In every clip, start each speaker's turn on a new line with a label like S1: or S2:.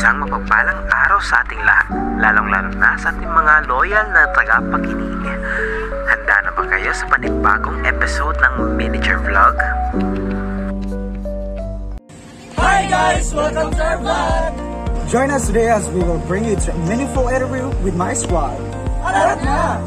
S1: Isang mapagpalang araw sa ating lahat, lalong-lalo na sa ating mga loyal na tagapakinig. Handa na ba kayo sa panibagong episode ng Miniature Vlog?
S2: Hi guys! Welcome to our vlog!
S3: Join us today as we will bring you to a meaningful interview with my squad.
S2: Alat na!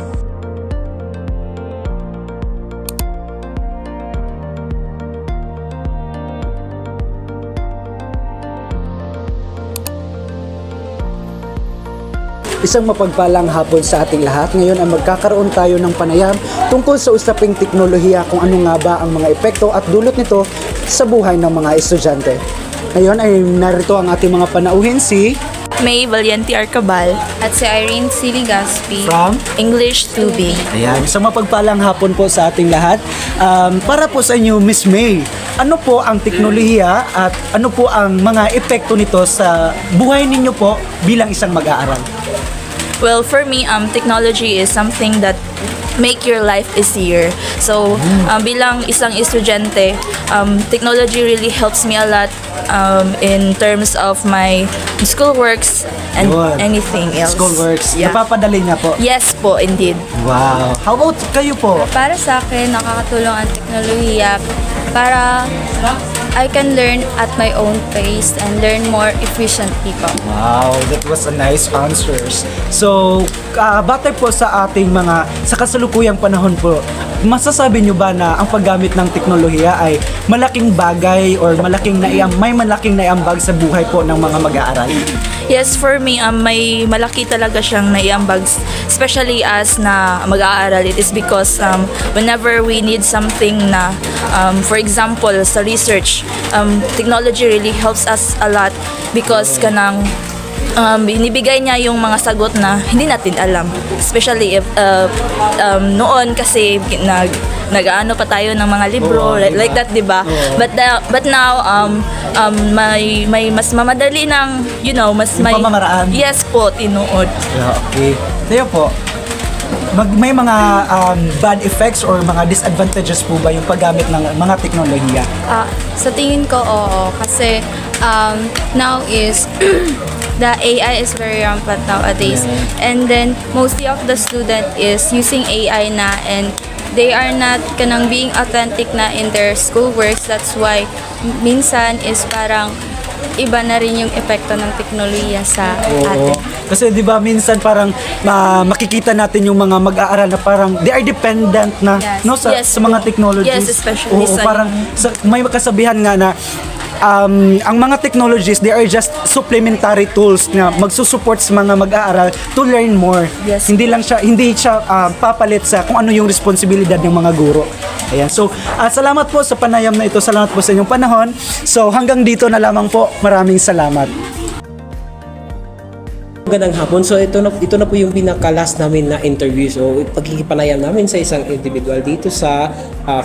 S3: Isang mapagpalang hapon sa ating lahat. Ngayon ay magkakaroon tayo ng panayam tungkol sa usaping teknolohiya, kung ano nga ba ang mga epekto at dulot nito sa buhay ng mga estudyante. Ngayon ay narito ang ating mga panauhin, si
S4: May Valiente Arcabal at si Irene Siligaspi
S3: from
S4: English 2B.
S3: Ayan, isang mapagpalang hapon po sa ating lahat. Para po sa inyo, Miss May, ano po ang teknolohiya at ano po ang mga epekto nito sa buhay ninyo po bilang isang mag-aaral?
S4: Well, for me, technology is something that make your life easier. So, bilang isang estudyante, technology really helps me a lot in terms of my schoolworks and anything else.
S3: Schoolworks,
S4: Yeah.
S3: napapadali niya po?
S4: Yes po, indeed.
S3: Wow! How about kayo po?
S5: Para sa akin, nakakatulong ang teknolohiya para I can learn at my own pace and learn more efficiently po.
S3: Wow, that was a nice answers. So, batay po sa ating sa kasalukuyang panahon po, masasabi nyo ba na ang paggamit ng teknolohiya ay malaking bagay or may malaking naiambag sa buhay po ng mga mag-aaral?
S4: Yes, for me, may malaki talaga siyang naiambag, especially as na mag-aaral. It is because whenever we need something na, for example, sa research, technology really helps us a lot because kanang binibigay niya yung mga sagot na hindi natin alam. Especially if noon kasi nag-ano pa tayo ng mga libro like that, 'di ba? But now may mas mamadali ng mas
S3: yung
S4: may
S3: pamamaraan.
S4: Yes po, tinuod.
S3: Yeah, okay. Tayo po, may mga bad effects or mga disadvantages po ba yung paggamit ng mga teknolohiya?
S5: Sa tingin ko, oo. Kasi now is the AI is very rampant nowadays. And then, mostly of the student is using AI na and they are not kanang being authentic na in their schoolworks. That's why minsan is parang iba na rin yung epekto ng teknolohiya sa atin.
S3: Kasi 'di ba minsan parang makikita natin yung mga mag-aaral na parang they are dependent na sa mga technologies.
S4: Yes, especially
S3: parang may kasabihan nga na ang mga technologies, they are just supplementary tools na magsusupport sa mga mag-aaral to learn more.
S4: Yes.
S3: Hindi siya papalit sa kung ano yung responsibilidad ng mga guro. Ayan. So, salamat po sa panayam na ito. Salamat po sa inyong panahon. So, hanggang dito na lamang po. Maraming salamat.
S6: Magandang hapon. So ito na po yung pinaka-last namin na interview. So pagkikipanayam namin sa isang individual dito sa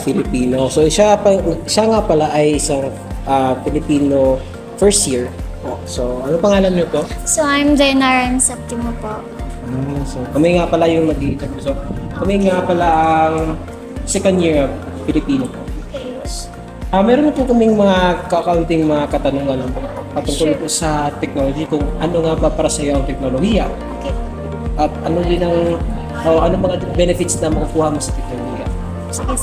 S6: Filipino. So siya nga pala ay isang Filipino first year. So ano pangalan niyo po?
S7: So I'm Dainaran Septimo po.
S6: So kami nga pala yung mag-interview. So kami nga pala ang second year Filipino po. Meron na po kaming mga kakaunting mga katanungan patungkol po sa technology, kung ano nga ba para sa iyo ang teknolohiya.
S7: Okay.
S6: At ano din ano mga benefits na makukuha mo sa teknolohiya.
S7: Sige.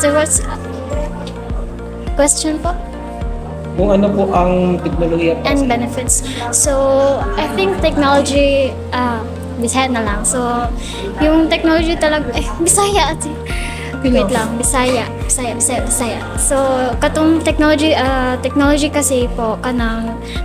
S7: So what's question po?
S6: Kung ano po ang teknolohiya para
S7: And benefits. So I think technology, Bisaya na lang. So yung technology talaga, Bisaya ate. Wait lang, Bisaya. So, katong technology kasi po,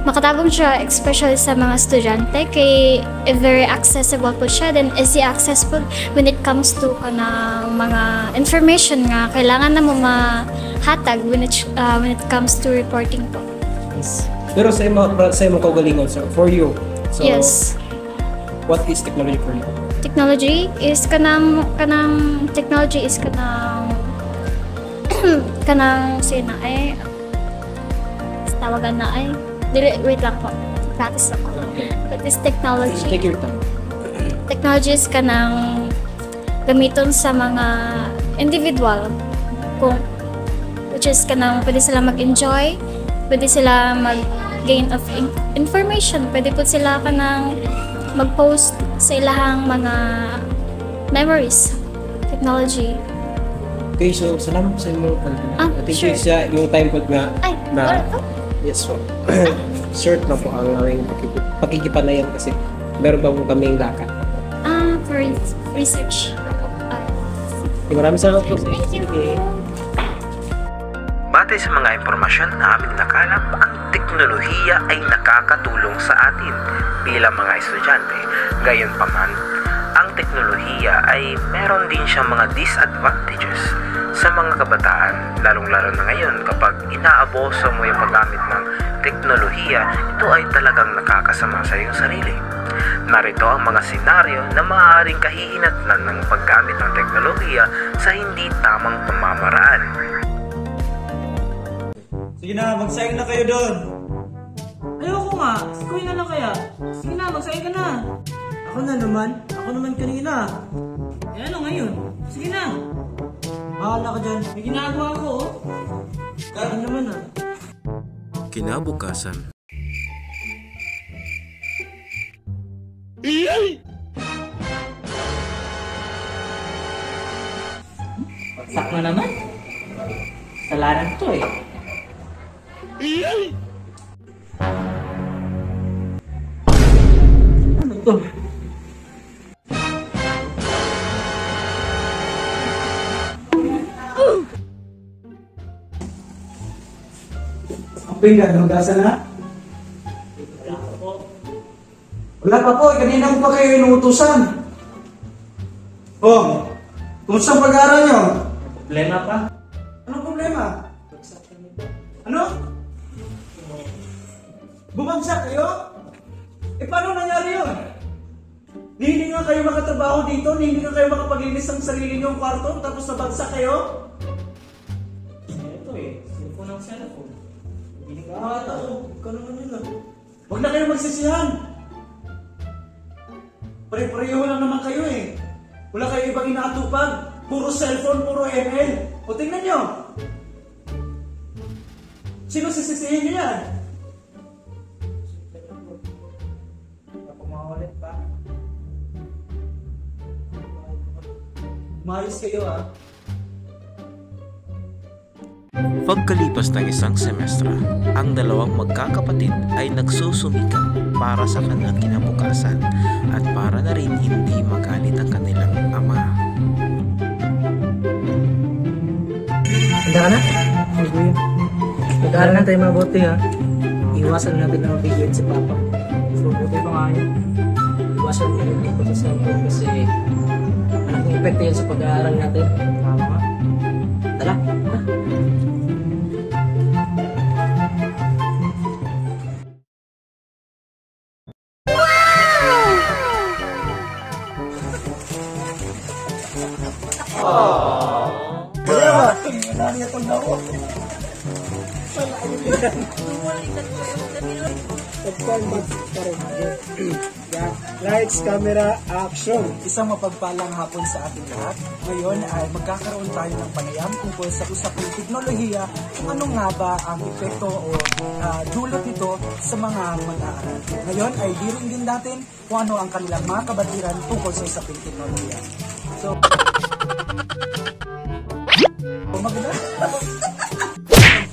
S7: makatabang siya, especially sa mga estudyante, kay very accessible po siya, then easy accessible when it comes to mga information nga kailangan na mo mahatag when it comes to reporting po.
S6: Yes. Pero sa imong kaugalingon, so for you, so
S7: yes.
S6: What is technology for you?
S7: Technology is kanang sina ay tawagan na ay wait lang po, practice ako. But this technology,
S6: take your time.
S7: Technology is kanang gamiton sa mga individual, which is kanang pwede sila mag-enjoy, pwede sila mag-gain of information. Pwede po sila ka ng mag-post sa ilahang mga memories, technology.
S6: Okay, so salamat sa inyo. I think
S7: sure.
S6: yung time po nga
S7: Ay,
S6: na...
S7: wala to?
S6: Yes po. Short na po ang aming pakikipanayan kasi meron ba po kaming lakad.
S7: For research.
S6: Maraming salamat po.
S7: Thank you.
S1: Batay sa mga impormasyon na aming nakalap, ang teknolohiya ay nakakatulong sa atin bilang mga estudyante. Gayunpaman, ang teknolohiya ay meron din siyang mga disadvantages sa mga kabataan, lalong-lalo na ngayon kapag inaaboso mo yung paggamit ng teknolohiya, ito ay talagang nakakasama sa iyong sarili. Narito ang mga senaryo na maaaring kahihinatnan ng paggamit ng teknolohiya sa hindi tamang pamamaraan.
S3: Sige na, magsaing na kayo doon.
S2: Ayoko nga. Sikuin na lang kaya. Sige na, magsayin ka na.
S3: Ako na naman. Ako naman kanina.
S2: Eh ano ngayon? Sige na.
S3: Bahala ka dyan.
S2: May ginagawa ako oh.
S3: Ano naman ah.
S1: Kinabukasan.
S2: Sak na naman. Salaran to eh. Ano to?
S3: Ang pinggan, hugasan na? Wala pa po, kanina ko pa kayo inuutusan. Oh, kumusta ang pag-aaral nyo?
S2: Problema pa?
S3: Anong problema? Ano? Bumagsak kayo? Eh paano nangyari yun? Hindi nga kayo makatrabaho dito, hindi nga kayo makapaglinis ng sarili nyo ang kwarto, tapos nabagsak kayo?
S2: Ito eh. Cellphone ng cellphone.
S3: Tao, ka naman yun ah. Huwag na kayo magsisihan. Pare-pareho lang naman kayo eh. Wala kayo ibang inaatupag. Puro cellphone, puro ML. O tingnan nyo. Sino sisisihin nyo yan?
S2: Ako makawalit pa.
S3: Maayos kayo ah.
S1: Pagkalipas ng isang semestre, ang dalawang magkakapatid ay nagsusumikap para sa kanilang kinabukasan at para na rin hindi magalit ang kanilang ama.
S2: Handa ka na? Mag-aaral na tayo mabuti ha. Iwasan natin na mabigyan si Papa. So, buti pa nga yun. Iwasan natin dito sa cellphone kasi malaking epekto yan sa pag-aaral natin. Tama nga. Tara, ha?
S3: Lights, camera, action! Isang mapagpalang hapon sa ating lahat. Ngayon ay magkakaroon tayo ng panayam tungkol sa usaping teknolohiya kung ano nga ba ang epekto o dulot nito sa mga mag-aaral. Ngayon ay diring din natin kung ano ang kanilang mga kabatiran tungkol sa usaping teknolohiya. So, maganda?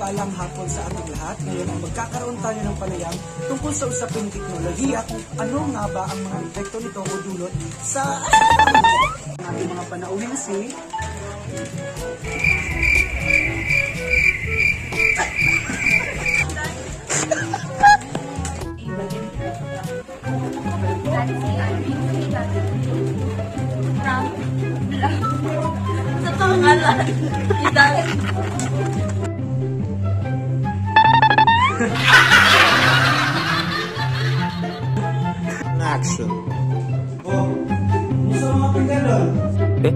S3: Palang hapon sa ating lahat. Ngayon ay magkakaroon tayo ng panayam tungkol sa usaping teknolohiya kung ano nga ba ang mga epekto nito o dulot sa ating mga panauhin si
S4: Sa pangalan.
S6: Action.
S3: Oh, gusto mga pinggan doon?
S1: Eh,